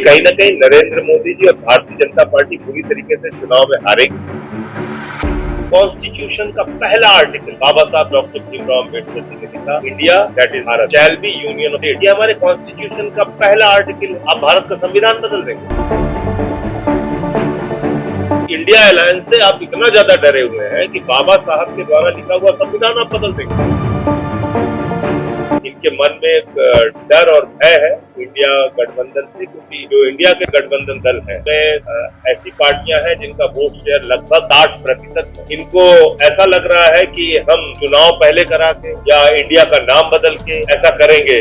कहीं न कहीं नरेंद्र मोदी जी और भारतीय जनता पार्टी पूरी तरीके से चुनाव में हारेगी। कॉन्स्टिट्यूशन का पहला आर्टिकल बाबा साहब डॉक्टर भीमराव अम्बेडकर जी ने लिखा, India that is Bharat shall be union of state. ये हमारे कॉन्स्टिट्यूशन का पहला आर्टिकल है। आप भारत का संविधान बदल देंगे। इंडिया अलायंस से आप इतना ज्यादा डरे हुए हैं कि बाबा साहब के द्वारा लिखा हुआ संविधान आप बदल देंगे। इनके मन में एक डर और भय है इंडिया गठबंधन से, क्योंकि जो इंडिया के गठबंधन दल है उसमें ऐसी पार्टियां हैं जिनका वोट शेयर लगभग 60% है। इनको ऐसा लग रहा है कि हम चुनाव पहले करा के या इंडिया का नाम बदल के ऐसा करेंगे।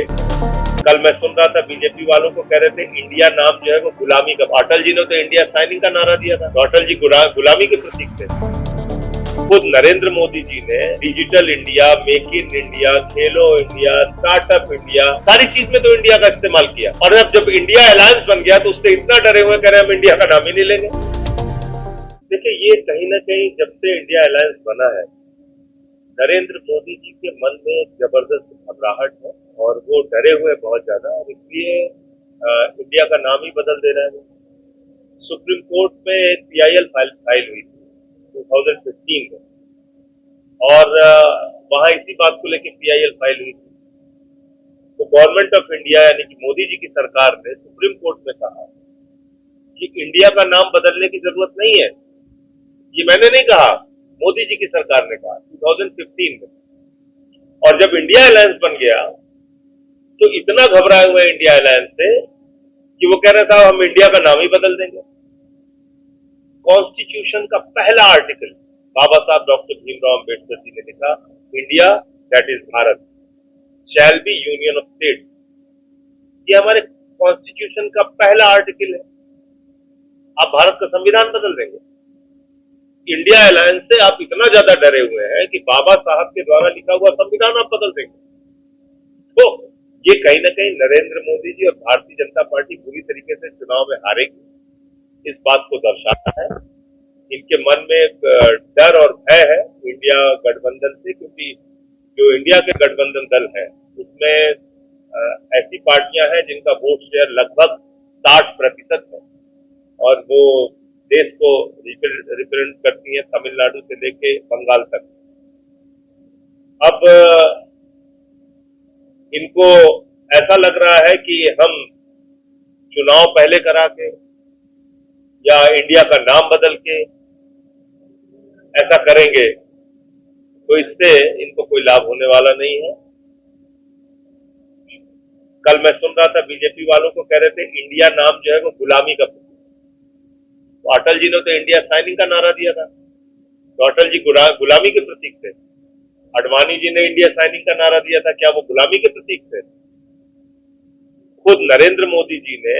कल मैं सुन रहा था बीजेपी वालों को कह रहे थे इंडिया नाम जो है वो गुलामी का। अटल जी ने तो इंडिया साइनिंग का नारा दिया था, तो अटल जी गुलामी के प्रतीक थे। खुद नरेंद्र मोदी जी ने digital India, make in India, Khelo India, startup India, सारी चीज में तो इंडिया का इस्तेमाल किया। और अब जब इंडिया अलायंस बन गया तो उससे इतना डरे हुए कह रहे हम इंडिया का नाम ही नहीं लेंगे। देखिए, ये कहीं ना कहीं जब से इंडिया अलायंस बना है, नरेंद्र मोदी जी के मन में जबरदस्त घबराहट है और वो डरे हुए बहुत ज्यादा, और इसलिए इंडिया का नाम ही बदल दे रहे हैं। सुप्रीम कोर्ट में एक पीआईएल फाइल हुई थी 2015 में, और वहां इसी बात को लेकर पीआईएल फाइल हुई थी। तो गवर्नमेंट ऑफ इंडिया यानी कि मोदी जी की सरकार ने सुप्रीम कोर्ट में कहा कि इंडिया का नाम बदलने की जरूरत नहीं है। ये मैंने नहीं कहा, मोदी जी की सरकार ने कहा 2015 में। और जब इंडिया अलायंस बन गया तो इतना घबराए हुए इंडिया अलायंस से कि वो कह रहे था हम इंडिया का नाम ही बदल देंगे। कॉन्स्टिट्यूशन का पहला आर्टिकल बाबा साहब डॉक्टर भीमराव अम्बेडकर जी ने लिखा, India that is Bharat shall be union of state. ये हमारे कॉन्स्टिट्यूशन का पहला आर्टिकल है। आप भारत का संविधान बदल देंगे। इंडिया अलायंस से आप इतना ज्यादा डरे हुए हैं कि बाबा साहब के द्वारा लिखा हुआ संविधान आप बदल देंगे। तो ये कहीं ना कहीं नरेंद्र मोदी जी और भारतीय जनता पार्टी पूरी तरीके से चुनाव में हारेगी, इस बात को दर्शाता है। इनके मन में एक डर और भय है इंडिया गठबंधन से, क्योंकि जो इंडिया के गठबंधन दल है उसमें ऐसी पार्टियां हैं जिनका वोट शेयर लगभग 60% है, और वो देश को रिप्रेजेंट करती है तमिलनाडु से लेके बंगाल तक। अब इनको ऐसा लग रहा है कि हम चुनाव पहले करा के या इंडिया का नाम बदल के ऐसा करेंगे तो इससे इनको कोई लाभ होने वाला नहीं है। कल मैं सुन रहा था बीजेपी वालों को कह रहे थे इंडिया नाम जो है वो गुलामी का प्रतीक। तो अटल जी ने तो इंडिया साइनिंग का नारा दिया था, तो अटल जी गुलामी के प्रतीक थे। अडवाणी जी ने इंडिया साइनिंग का नारा दिया था, क्या वो गुलामी के प्रतीक थे? खुद नरेंद्र मोदी जी ने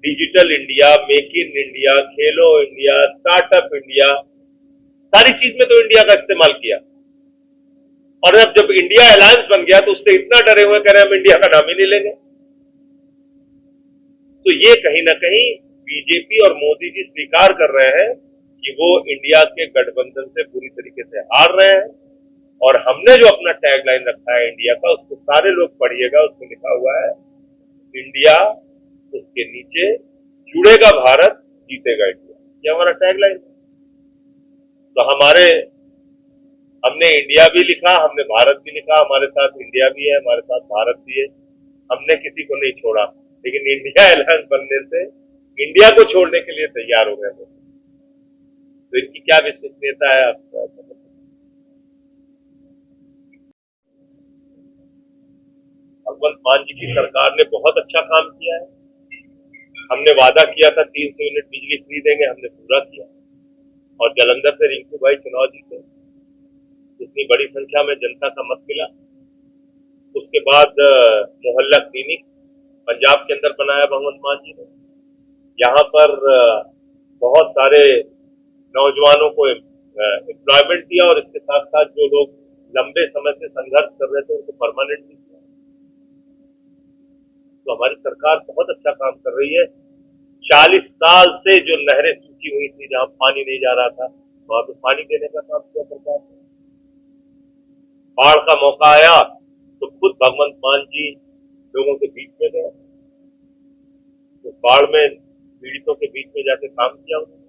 digital India, make in India, Khelo India, startup India, सारी चीज में तो इंडिया का इस्तेमाल किया। और अब जब इंडिया अलायंस बन गया तो उससे इतना डरे हुए कह रहे हम इंडिया का नाम ही नहीं लेंगे। तो ये कहीं ना कहीं बीजेपी और मोदी जी स्वीकार कर रहे हैं कि वो इंडिया के गठबंधन से पूरी तरीके से हार रहे हैं। और हमने जो अपना टैगलाइन रखा है इंडिया का, उसको सारे लोग पढ़िएगा, उसमें लिखा हुआ है इंडिया, उसके नीचे जुड़ेगा भारत, जीतेगा इंडिया। ये हमारा टैगलाइन। तो हमने इंडिया भी लिखा, हमने भारत भी लिखा, हमारे साथ इंडिया भी है, हमारे साथ भारत भी है। हमने किसी को नहीं छोड़ा, लेकिन इंडिया अलायंस बनने से इंडिया को छोड़ने के लिए तैयार हो गए। तो इनकी क्या विश्वसनीयता है? आप भगवंत मान जी की सरकार ने बहुत अच्छा काम किया है। हमने वादा किया था 300 यूनिट बिजली फ्री देंगे, हमने पूरा किया। और जालंधर से रिंकू भाई चुनाव जीते, इतनी बड़ी संख्या में जनता का मत मिला। उसके बाद मोहल्ला क्लिनिक पंजाब के अंदर बनाया भगवंत मान जी ने। यहाँ पर बहुत सारे नौजवानों को एम्प्लॉयमेंट दिया, और इसके साथ साथ जो लोग लंबे समय से संघर्ष कर रहे थे उनको परमानेंट भी किया। तो हमारी सरकार बहुत अच्छा काम कर रही है। 40 साल से जो नहरें सूखी हुई थी, जहां पानी नहीं जा रहा था, वहां पे पानी देने का काम किया सरकार ने। बाढ़ का मौका आया तो खुद भगवंत मान जी लोगों के बीच में गए। तो बाढ़ में पीड़ितों के बीच में जाके काम किया उन्होंने।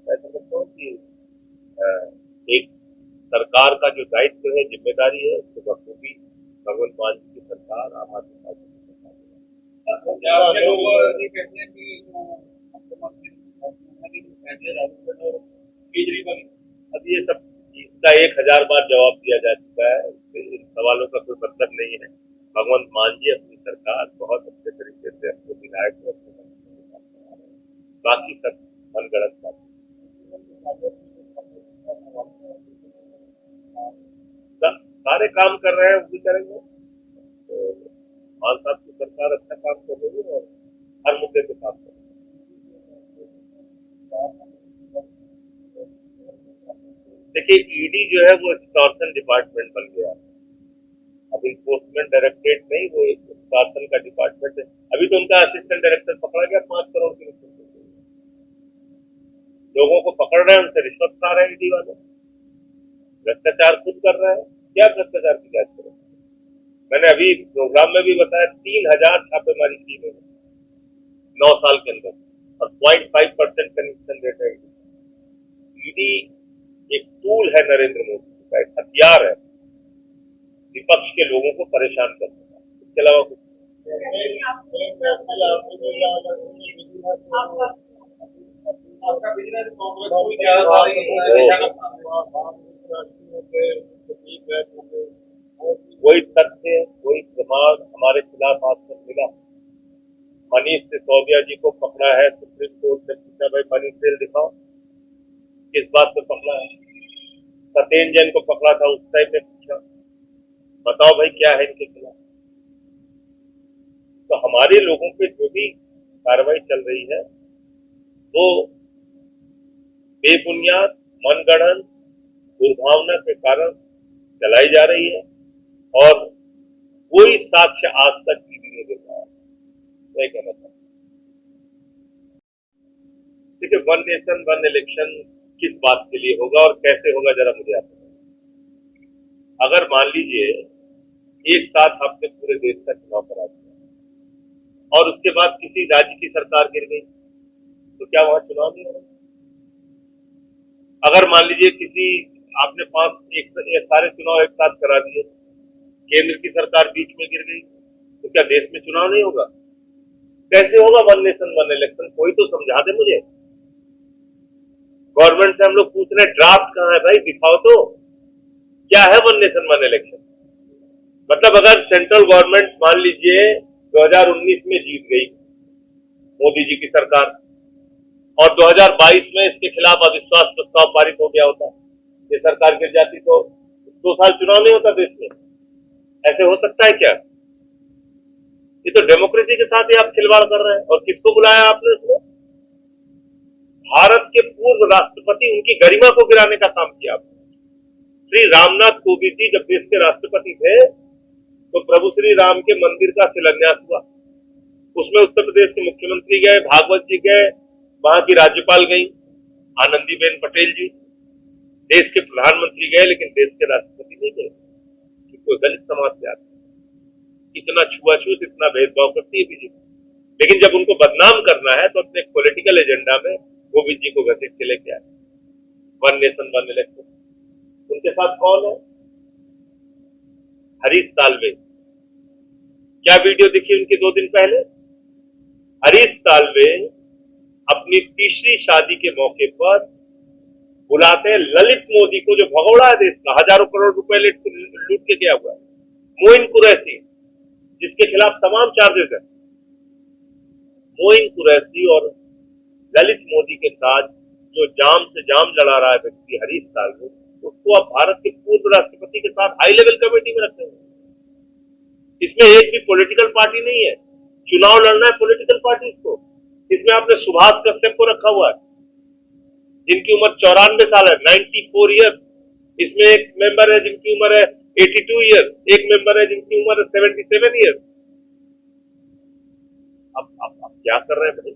ऐसा लगता है कि एक सरकार का जो दायित्व है, जिम्मेदारी है, उसको बखूबी भगवंत मान जी की सरकार, आम आदमी पार्टी की सरकार। लोग ये कहते हैं कि केजरीवाल, अब ये सब इसका 1000 बार जवाब दिया जा चुका है। इन सवालों का कोई मतलब नहीं है। भगवंत मान जी अपनी सरकार बहुत अच्छे तरीके से अपने विधायक को अपने मंत्री के साथ चला रहे हैं। बाकी सब मनगढ़ंत बात। सारे काम कर रहे हैं, वो भी करेंगे। तो मान साहब की सरकार अच्छा काम कर रही है और हर मुद्दे पे काम कर रही है। देखिए, ईडी जो है वो एक्सटॉर्शन डिपार्टमेंट बन गया। अब इन्फोर्समेंट डायरेक्टरेट नहीं, वो एक्सटॉर्शन का डिपार्टमेंट है। अभी तो उनका असिस्टेंट डायरेक्टर पकड़ा गया 5 करोड़ की रिश्वत। लोगों को पकड़ रहे हैं, उनसे रिश्वत खा रहे हैं ईडी वाले। भ्रष्टाचार खुद कर रहे हैं। क्या भ्रष्टाचार की जांच करें? मैंने अभी प्रोग्राम में भी बताया, 3000 छापेमारी की है 9 साल के अंदर और 0.5% कमीशन रेट है। ईडी एक टूल है नरेंद्र मोदी का, एक हथियार है विपक्ष के लोगों को परेशान करने का। इसके अलावा कुछ आपका बिजनेस वही तथ्य, वही प्रमाण हमारे खिलाफ आज तक मिला। मनीष सिसोदिया जी को पकड़ा है, सुप्रीम कोर्ट ने पूछा भाई मनी ट्रेल दिखाओ, किस बात पे पकड़ा है। सत्येंद्र जैन को पकड़ा था, उस टाइम में पूछा बताओ भाई क्या है इनके खिलाफ। तो हमारे लोगों पे जो भी कार्रवाई चल रही है वो बेबुनियाद, मनगढ़ंत, दुर्भावना के कारण चलाई जा रही है और कोई साक्ष्य आज तक ईडी नहीं दे पाया। मैं कहना चाहता हूँ, देखिए, 1 नेशन 1 इलेक्शन किस बात के लिए होगा और कैसे होगा, जरा मुझे आप बताइए। अगर मान लीजिए एक साथ आपने पूरे देश का चुनाव करा दिया और उसके बाद किसी राज्य की सरकार गिर गई, तो क्या वहां चुनाव नहीं होगा? अगर मान लीजिए किसी आपने सारे चुनाव एक साथ करा दिए, केंद्र की सरकार बीच में गिर गई, तो क्या देश में चुनाव नहीं होगा? कैसे होगा 1 नेशन 1 इलेक्शन? कोई तो समझा दे मुझे। गवर्नमेंट से हम लोग पूछ रहे हैं ड्राफ्ट कहाँ है भाई, दिखाओ तो क्या है 1 नेशन 1 इलेक्शन। मतलब अगर सेंट्रल गवर्नमेंट मान लीजिए 2019 में जीत गई मोदी जी की सरकार और 2022 में इसके खिलाफ अविश्वास प्रस्ताव पारित हो गया होता, ये सरकार गिर जाती, तो 2 साल चुनाव नहीं होता देश में। ऐसे हो सकता है क्या? ये तो डेमोक्रेसी के साथ ही आप खिलवाड़ कर रहे हैं। और किसको बुलाया आपने इसमें? भारत के पूर्व राष्ट्रपति, उनकी गरिमा को गिराने का काम किया आपने। श्री रामनाथ कोविंद जी जब देश के राष्ट्रपति थे तो प्रभु श्री राम के मंदिर का शिलान्यास हुआ। उसमें उत्तर प्रदेश के मुख्यमंत्री गए, भागवत जी गए, वहां की राज्यपाल गई आनंदीबेन पटेल जी, देश के प्रधानमंत्री गए, लेकिन देश के राष्ट्रपति नहीं गए। कोई दलित समाज से आते, इतना छुआछूत, इतना भेदभाव करती है बीजेपी। लेकिन जब उनको बदनाम करना है तो अपने पॉलिटिकल एजेंडा में कोविंद जी को घसीट के लेके आए। 1 नेशन 1 इलेक्शन। उनके साथ कौन है? हरीश साल्वे। क्या वीडियो दिखी उनकी 2 दिन पहले? हरीश साल्वे अपनी तीसरी शादी के मौके पर बुलाते हैं ललित मोदी को, जो भगोड़ा है देश का, हजारों करोड़ रुपए लूट के गया हुआ है, मोइन कुरैशी, जिसके खिलाफ तमाम चार्जेस है। मोइन कुरैशी और ललित मोदी के साथ जो जाम से जाम लड़ा रहा है व्यक्ति हरीश साल्वे, उसको आप भारत के पूर्व राष्ट्रपति के साथ हाई लेवल कमेटी में रखते हैं। इसमें एक भी पॉलिटिकल पार्टी नहीं है। चुनाव लड़ना है पॉलिटिकल पार्टी को। इसमें आपने सुभाष कश्यप को रखा हुआ है, जिनकी उम्र 94 साल है, 94 ईयर। इसमें एक मेंबर है जिनकी उम्र है 82 ईयर, एक मेंबर है जिनकी उम्र है 77 ईयर। अब क्या कर रहे हैं भाई?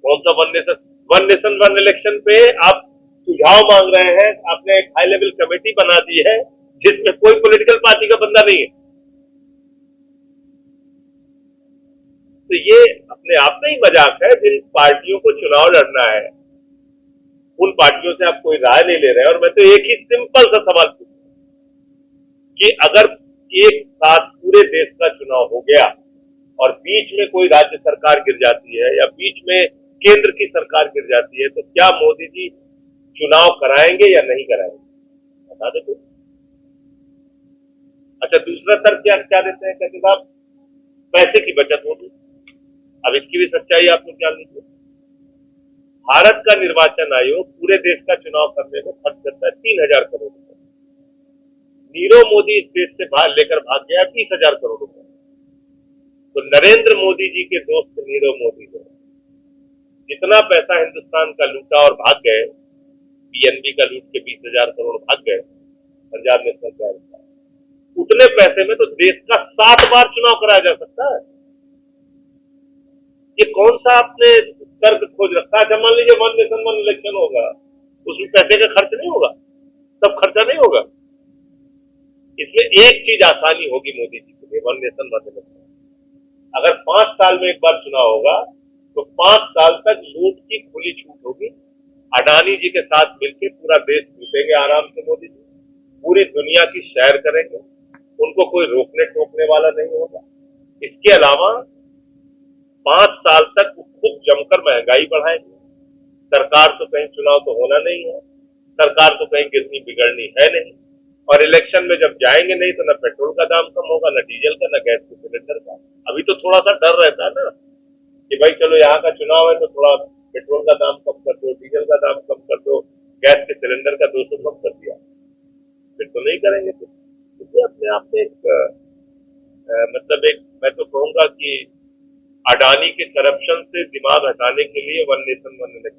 कौन सा 1 नेशन 1 इलेक्शन पे आप सुझाव मांग रहे हैं? आपने एक हाई लेवल कमेटी बना दी है जिसमें कोई पॉलिटिकल पार्टी का बंदा नहीं है। तो ये अपने आप में ही मजाक है। जिन पार्टियों को चुनाव लड़ना है उन पार्टियों से आप कोई राय नहीं ले रहे हैं। और मैं तो एक ही सिंपल सा सवाल पूछूं कि अगर एक साथ पूरे देश का चुनाव हो गया और बीच में कोई राज्य सरकार गिर जाती है या बीच में केंद्र की सरकार गिर जाती है, तो क्या मोदी जी चुनाव कराएंगे या नहीं कराएंगे? बता दे तो। अच्छा, दूसरा तर्क क्या क्या देते हैं, कहते साहब पैसे की बचत होगी। अब इसकी भी सच्चाई आप लोग जान लीजिए। भारत का निर्वाचन आयोग पूरे देश का चुनाव करने में खर्च करता है 3,000 करोड़ रुपए। नीरव मोदी इस देश से लेकर भाग गया 20,000 करोड़ रुपए। तो नरेंद्र मोदी जी के दोस्त नीरव मोदी ने जितना पैसा हिंदुस्तान का लूटा और भाग गए, पीएनबी का लूट के 20,000 करोड़ भाग गए पंजाब नेशनल बैंक का, उतने पैसे में तो देश का 7 बार चुनाव कराया जा सकता है। ये कौन सा आपने तर्क खोज रखा है? मान लीजिए 1 नेशन 1 इलेक्शन होगा, उसमें पैसे का खर्च नहीं होगा, तब खर्चा नहीं होगा। इसमें एक चीज आसानी होगी मोदी जी के लिए, 1 नेशन 1 इलेक्शन। अगर 5 साल में एक बार चुनाव होगा तो 5 साल तक लूट की खुली छूट होगी। अडानी जी के साथ मिलकर पूरा देश लूटेंगे आराम से मोदी जी, पूरी दुनिया की सैर करेंगे, उनको कोई रोकने टोकने वाला नहीं होगा। इसके अलावा 5 साल तक खूब जमकर महंगाई बढ़ाएंगे। सरकार तो कहीं चुनाव तो होना नहीं है, सरकार तो कहीं गिरनी बिगड़नी है नहीं, और इलेक्शन में जब जाएंगे नहीं तो न पेट्रोल का दाम कम होगा, न डीजल का, न गैस के सिलेंडर का। अभी तो थोड़ा सा डर रहता है ना कि भाई चलो यहाँ का चुनाव है तो थोड़ा पेट्रोल का दाम कम कर दो, डीजल का दाम कम कर दो, गैस के सिलेंडर का 200 कम कर दिया, फिर तो नहीं करेंगे। तो अपने आप में मतलब एक, मैं तो कहूंगा कि अडानी के करप्शन से दिमाग हटाने के लिए 1 नेशन 1 इलेक्शन